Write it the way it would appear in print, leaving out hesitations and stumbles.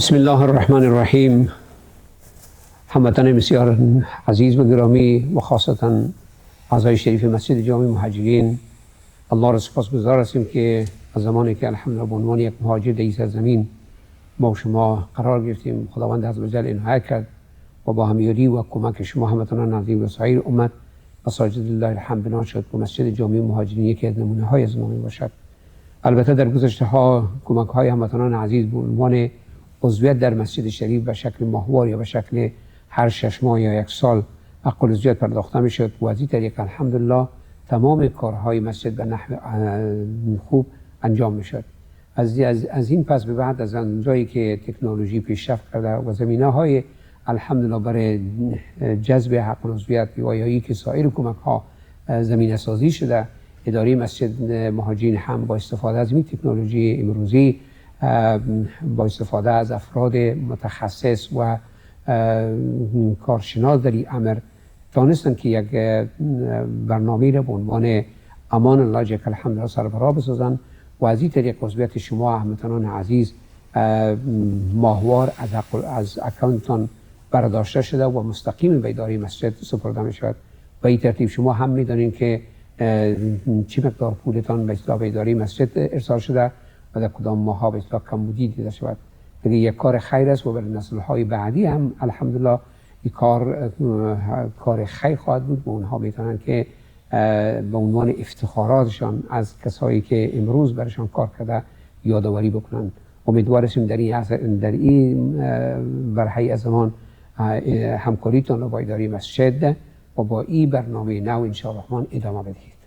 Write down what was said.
بسم الله الرحمن الرحیم. هموطنان بسیار عزیز و گرامی و خاصتا اعضای شریف مسجد جامع مهاجرین، الله را سپاسگزار هستیم که از زمانی که الحمدلله به عنوان یک مهاجر در این سرزمین ما و شما قرار گرفتیم، خداوند عزوجل عنایت کرد و با همیاری و کمک شما هموطنان عزیز و سایر امت مساجد الله الحمد بنا شد و مسجد جامع مهاجرین یکی از نمونه های از ما باشد. البته در گذشته ها کمک های هموطنان عزیز به عنوان عضویت در مسجد شریف به شکل ماهوار یا به شکل هر 6 ماه یا 1 سال حق عضویت پرداخته می شد و از این طریق الحمدلله تمام کارهای مسجد به نحو خوب انجام می شد. از این پس به بعد از اونجایی که تکنولوژی پیشرفت کرده و زمینه های الحمدلله برای جذب حق عضویت و یا که سایر کمک ها زمینه سازی شده، اداره مسجد مهاجرین هم با استفاده از این تکنولوژی امروزی با استفاده از افراد متخصص و کارشناس در این امر تانستن که یک برنامه را به عنوان امان الله جل الحمد سربراه بسازن و از این طریق عضویت شما هموطنان عزیز ماهوار از اکانتتان برداشته شده و مستقیم به اداره مسجد سپرده می شود. و این ترتیب شما هم می دانید که چه مقدار پولتان به اداره مسجد ارسال شده و در کدام ماها به اصطلاح کمبودی دیده شود. دیگه یک کار خیر است و برای نسل‌های بعدی هم الحمدلله این کار خیر خواهد بود و اونها میتونن که به عنوان افتخاراتشان از کسایی که امروز برشان کار کرده یادآوری بکنن. امیدواریم در این برهه از زمان همکاریتان را با اداره مسجد و با این برنامه نو ان شاء الله ادامه بدهید.